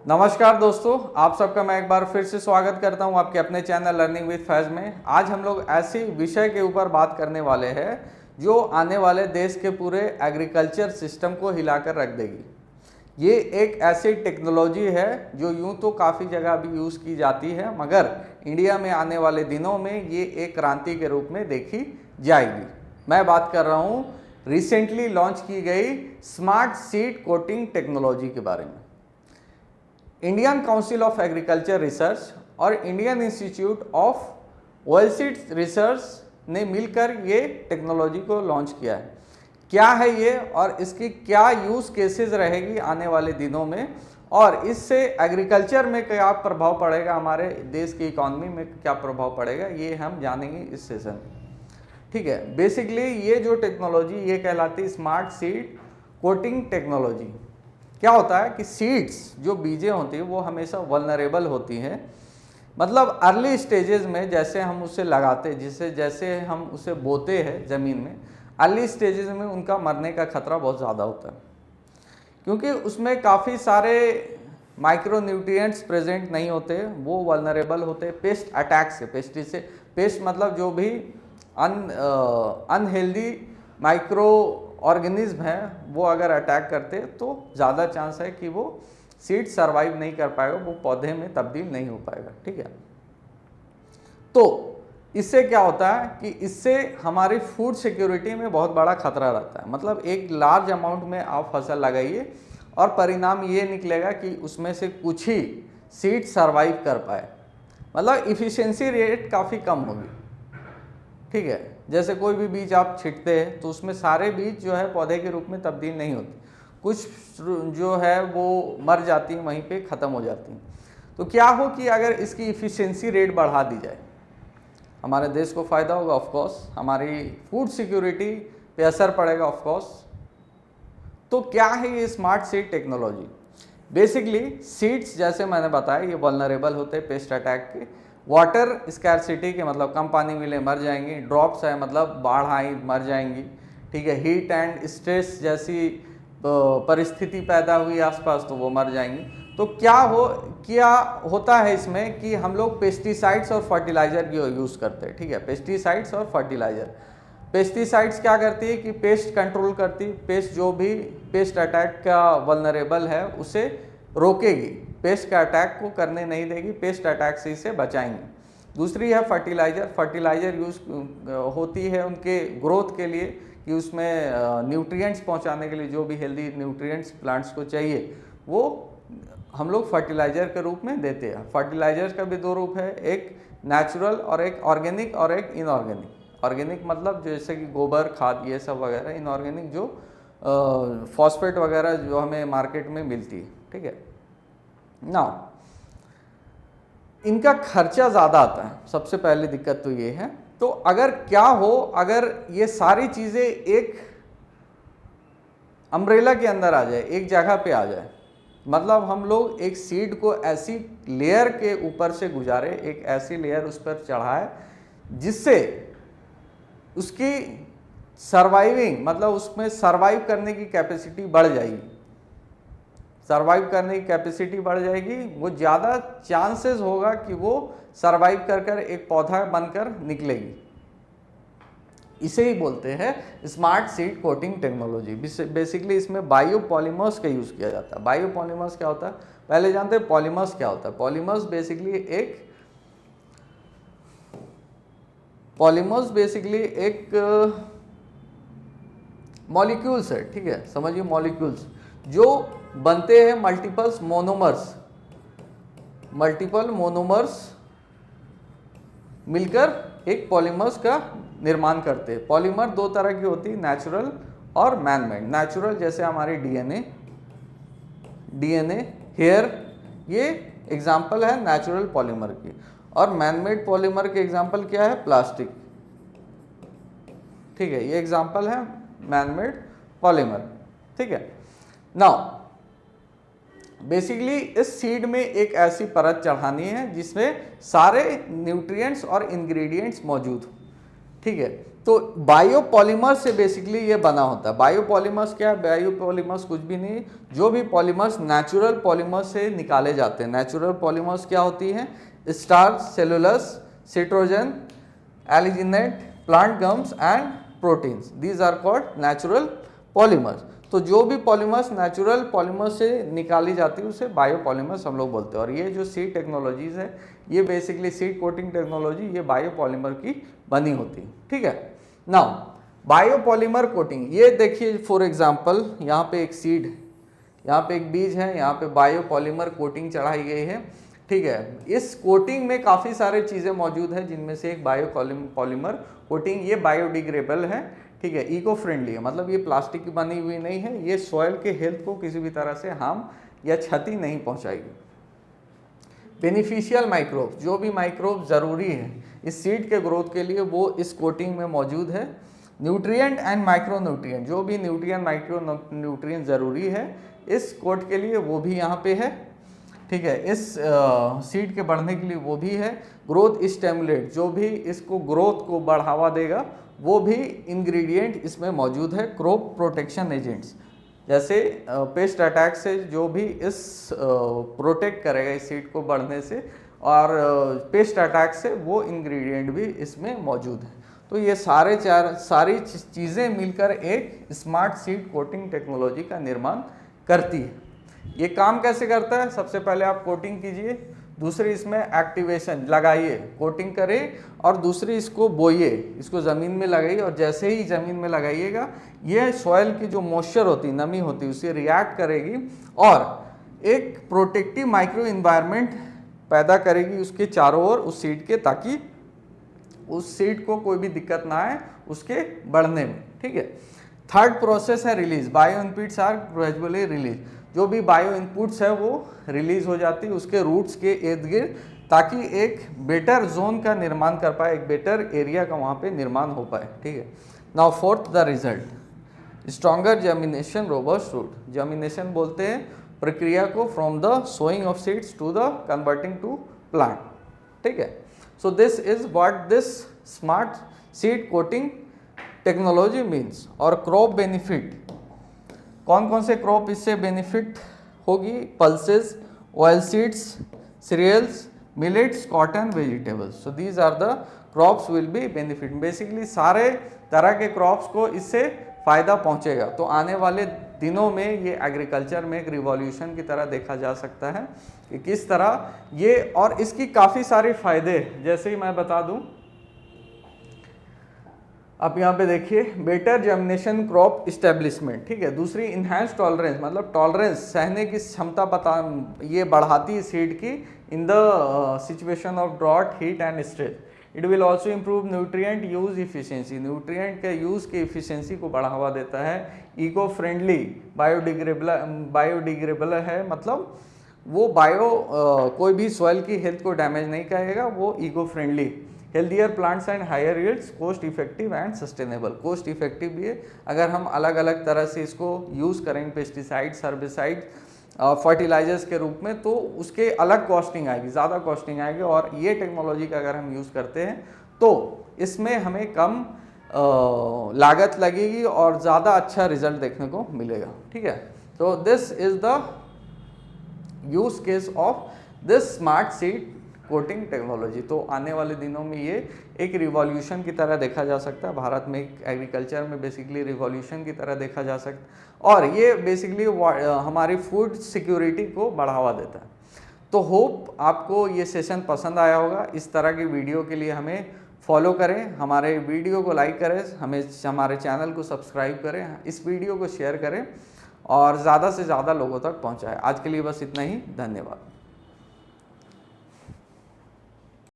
नमस्कार दोस्तों, आप सबका मैं एक बार फिर से स्वागत करता हूं आपके अपने चैनल लर्निंग विद फैज में। आज हम लोग ऐसे विषय के ऊपर बात करने वाले हैं जो आने वाले देश के पूरे एग्रीकल्चर सिस्टम को हिलाकर रख देगी। ये एक ऐसी टेक्नोलॉजी है जो यूं तो काफ़ी जगह अभी यूज़ की जाती है, मगर इंडिया में आने वाले दिनों में ये एक क्रांति के रूप में देखी जाएगी। मैं बात कर रहा हूँ रिसेंटली लॉन्च की गई स्मार्ट सीड कोटिंग टेक्नोलॉजी के बारे में। Indian council of agriculture research और इंडियन इंस्टीट्यूट ऑफ ऑयलसीड्स रिसर्च ने मिलकर ये टेक्नोलॉजी को लॉन्च किया है। क्या है ये और इसकी क्या यूज़ केसेस रहेगी आने वाले दिनों में, और इससे एग्रीकल्चर में क्या प्रभाव पड़ेगा, हमारे देश की इकॉनमी में क्या प्रभाव पड़ेगा, ये हम जानेंगे इस सेशन में। ठीक है, बेसिकली ये जो टेक्नोलॉजी ये कहलाती है स्मार्ट सीड कोटिंग टेक्नोलॉजी। क्या होता है कि सीड्स जो बीजें होती हैं वो हमेशा वल्नरेबल होती हैं, मतलब अर्ली स्टेजेस में जैसे हम उसे लगाते जैसे हम उसे बोते हैं ज़मीन में, अर्ली स्टेजेस में उनका मरने का खतरा बहुत ज़्यादा होता है, क्योंकि उसमें काफ़ी सारे माइक्रो न्यूट्रिएंट्स प्रेजेंट नहीं होते, वो वल्नरेबल होते पेस्ट अटैक से। पेस्ट मतलब जो भी अनहेल्दी माइक्रो ऑर्गेनिज्म है वो अगर अटैक करते तो ज़्यादा चांस है कि वो सीड सरवाइव नहीं कर पाएगा, वो पौधे में तब्दील नहीं हो पाएगा। ठीक है, तो इससे क्या होता है कि इससे हमारी फूड सिक्योरिटी में बहुत बड़ा खतरा रहता है। मतलब एक लार्ज अमाउंट में आप फसल लगाइए और परिणाम ये निकलेगा कि उसमें से कुछ ही सीड सरवाइव कर पाए, मतलब इफ़िशिएंसी रेट काफ़ी कम होगी। ठीक है, जैसे कोई भी बीज आप छिटते हैं तो उसमें सारे बीज जो है पौधे के रूप में तब्दील नहीं होते, कुछ जो है वो मर जाती हैं, वहीं पे ख़त्म हो जाती हैं। तो क्या हो कि अगर इसकी इफ़िशिएंसी रेट बढ़ा दी जाए, हमारे देश को फ़ायदा होगा, ऑफ कोर्स हमारी फूड सिक्योरिटी पे असर पड़ेगा ऑफ कोर्स। तो क्या है ये smart seed technology? Basically seeds जैसे मैंने बताया ये वल्नरेबल होते हैं पेस्ट अटैक के। वाटर स्कैरसिटी के मतलब कम पानी मिले मर जाएंगी, ड्रॉप्स है मतलब बाढ़ आई मर जाएंगी। ठीक है, हीट एंड स्ट्रेस जैसी परिस्थिति पैदा हुई आसपास तो वो मर जाएंगी। तो क्या होता है इसमें कि हम लोग पेस्टिसाइड्स और फर्टिलाइज़र की यूज़ करते हैं। ठीक है, पेस्टिसाइड्स और फर्टिलाइज़र। पेस्टिसाइड्स क्या करती है कि पेस्ट कंट्रोल करती, पेस्ट जो भी पेस्ट अटैक का वल्नरेबल है उसे रोकेगी, पेस्ट का अटैक को करने नहीं देगी, पेस्ट अटैक से इसे बचाएंगी। दूसरी है फर्टिलाइज़र यूज़ होती है उनके ग्रोथ के लिए कि उसमें न्यूट्रिएंट्स पहुंचाने के लिए, जो भी हेल्दी न्यूट्रिएंट्स प्लांट्स को चाहिए वो हम लोग फर्टिलाइज़र के रूप में देते हैं। फर्टिलाइजर्स का भी दो रूप है, एक नेचुरल और एक ऑर्गेनिक और एक इनऑर्गेनिक। ऑर्गेनिक मतलब जैसे कि गोबर खाद ये सब वगैरह, इनऑर्गेनिक जो फॉस्फेट वगैरह जो हमें मार्केट में मिलती है। ठीक है ना, इनका खर्चा ज़्यादा आता है, सबसे पहली दिक्कत तो ये है। तो अगर क्या हो, अगर ये सारी चीज़ें एक अम्ब्रेला के अंदर आ जाए, एक जगह पे आ जाए, मतलब हम लोग एक सीड को ऐसी लेयर के ऊपर से गुजारे, एक ऐसी लेयर उस पर चढ़ाए जिससे उसकी सर्वाइविंग मतलब उसमें सर्वाइव करने की कैपेसिटी बढ़ जाएगी, सर्वाइव करने की कैपेसिटी बढ़ जाएगी, वो ज़्यादा चांसेस होगा कि वो सर्वाइव कर कर एक पौधा बनकर निकलेगी। इसे ही बोलते हैं smart seed coating technology. Basically इसमें बायोपॉलीमर्स का यूज़ किया जाता है। बायोपॉलीमर्स क्या होता है, पहले जानते हैं पॉलीमर्स क्या होता है। पॉलीमर्स बेसिकली एक मॉलिक्यूल्स है। ठीक है, समझिए मॉलिक्यूल्स जो बनते हैं मल्टीपल मोनोमर्स मिलकर एक पॉलीमर्स का निर्माण करते हैं। पॉलीमर दो तरह की होती है, नेचुरल और मैनमेड। नेचुरल जैसे हमारी डीएनए हेयर, ये एग्जाम्पल है नेचुरल पॉलीमर की। और मैनमेड पॉलीमर के एग्जाम्पल क्या है, प्लास्टिक। ठीक है, ये एग्जाम्पल है मैनमेड पॉलीमर। ठीक है, नाउ बेसिकली इस सीड में एक ऐसी परत चढ़ानी है जिसमें सारे न्यूट्रिएंट्स और इंग्रेडिएंट्स मौजूद हो। ठीक है, तो बायोपॉलीमर से बेसिकली ये बना होता है। बायोपॉलीमर्स क्या है? बायोपॉलीमर्स कुछ भी नहीं, जो भी पॉलीमर्स नेचुरल पॉलीमर से निकाले जाते हैं। नेचुरल पॉलीमर्स क्या होती हैं? स्टार्च, सेलुलस, सिट्रोजन, alginate, plant gums and proteins, these are called natural polymers. तो जो भी पॉलीमर्स नेचुरल पॉलीमर से निकाली जाती है उसे बायोपॉलीमर्स हम लोग बोलते हैं। और ये जो सीड टेक्नोलॉजीज है, ये बेसिकली सीड कोटिंग टेक्नोलॉजी ये बायोपॉलीमर की बनी होती है। ठीक है, नाउ बायोपॉलीमर कोटिंग, ये देखिए फॉर एग्जांपल यहाँ पे एक सीड, यहाँ पे एक बीज है, यहाँ पे बायोपॉलीमर कोटिंग चढ़ाई गई है। ठीक है, इस कोटिंग में काफ़ी सारे चीज़ें मौजूद है, जिनमें से एक बायोपॉलीमर कोटिंग, ये बायोडिग्रेडेबल है। ठीक है, इको फ्रेंडली है, मतलब ये प्लास्टिक की बनी हुई नहीं है, ये सॉइल के हेल्थ को किसी भी तरह से हार्म या क्षति नहीं पहुंचाएगी। बेनिफिशियल माइक्रोब, जो भी माइक्रोब ज़रूरी है इस सीड के ग्रोथ के लिए वो इस कोटिंग में मौजूद है। न्यूट्रिएंट एंड माइक्रो न्यूट्रिएंट, जो भी न्यूट्रिएंट माइक्रो न्यूट्रिएंट ज़रूरी है इस कोट के लिए वो भी यहाँ पे है। ठीक है, इस सीड के बढ़ने के लिए वो भी है। ग्रोथ स्टिमुलेट, जो भी इसको ग्रोथ को बढ़ावा देगा वो भी इंग्रेडिएंट इसमें मौजूद है। क्रॉप प्रोटेक्शन एजेंट्स, जैसे पेस्ट अटैक से जो भी इस प्रोटेक्ट करेगा इस सीड को बढ़ने से, और पेस्ट अटैक से वो इंग्रेडिएंट भी इसमें मौजूद है। तो ये सारी चीज़ें मिलकर एक स्मार्ट सीड कोटिंग टेक्नोलॉजी का निर्माण करती है। ये काम कैसे करता है? सबसे पहले आप कोटिंग कीजिए, दूसरी इसमें एक्टिवेशन लगाइए, कोटिंग करें, और दूसरी इसको बोइए, इसको ज़मीन में लगाइए, और जैसे ही ज़मीन में लगाइएगा ये सॉइल की जो मॉइस्चर होती, नमी होती, उससे रिएक्ट करेगी और एक प्रोटेक्टिव माइक्रो इन्वायरमेंट पैदा करेगी उसके चारों ओर उस सीड के, ताकि उस सीड को कोई भी दिक्कत ना आए उसके बढ़ने में। ठीक है, थर्ड प्रोसेस है release. Bio inputs are gradually release, जो भी बायो इनपुट्स है वो रिलीज हो जाती है उसके रूट्स के इर्द गिर्द, ताकि एक बेटर जोन का निर्माण कर पाए, एक बेटर एरिया का वहाँ पे निर्माण हो पाए। ठीक है, now fourth the result, stronger germination, robust root. Germination बोलते हैं प्रक्रिया को from the sowing of seeds to the converting to plant. ठीक है, so this is what this smart seed coating technology means. और क्रॉप बेनिफिट, कौन कौन से क्रॉप इससे बेनिफिट होगी? Pulses, oil seeds, cereals, millets, cotton, vegetables. So these are the crops will be benefit. Basically सारे तरह के क्रॉप्स को इससे फ़ायदा पहुंचेगा। तो आने वाले दिनों में ये एग्रीकल्चर में एक रिवॉल्यूशन की तरह देखा जा सकता है कि किस तरह ये, और इसकी काफ़ी सारे फ़ायदे, जैसे ही मैं बता दूं, आप यहाँ पे देखिए, बेटर जर्मिनेशन क्रॉप इस्टेब्लिशमेंट। ठीक है, दूसरी इन्हांस टॉलरेंस, मतलब टॉलरेंस, सहने की क्षमता ये बढ़ाती है सीड की in the situation of drought, heat and stress. It will also improve nutrient use efficiency, nutrient के यूज़ की इफिशियंसी को बढ़ावा देता है। इको फ्रेंडली, बायोडिग्रेडेबल है, मतलब वो कोई भी सॉइल की हेल्थ को डैमेज नहीं करेगा, वो eco friendly. Healthier plants and higher yields, cost effective and sustainable. Cost effective भी है, अगर हम अलग अलग तरह से इसको यूज़ करेंगे, पेस्टिसाइड्स, हर्बिसाइड, फर्टिलाइजर्स के रूप में, तो उसके अलग कॉस्टिंग आएगी, ज़्यादा कॉस्टिंग आएगी। और ये टेक्नोलॉजी का अगर हम यूज़ करते हैं तो इसमें हमें कम लागत लगेगी और ज़्यादा अच्छा रिजल्ट देखने को मिलेगा। ठीक है, तो this is the use case of this smart seed coating technology. तो आने वाले दिनों में ये एक रिवॉल्यूशन की तरह देखा जा सकता है, भारत में एक एग्रीकल्चर में बेसिकली रिवॉल्यूशन की तरह देखा जा सकता है, और ये बेसिकली हमारी फूड सिक्योरिटी को बढ़ावा देता है। तो होप आपको ये सेशन पसंद आया होगा। इस तरह की वीडियो के लिए हमें फॉलो करें, हमारे वीडियो को लाइक करें, हमारे चैनल को सब्सक्राइब करें, इस वीडियो को शेयर करें और ज़्यादा से ज़्यादा लोगों तक पहुँचाएं। आज के लिए बस इतना ही, धन्यवाद।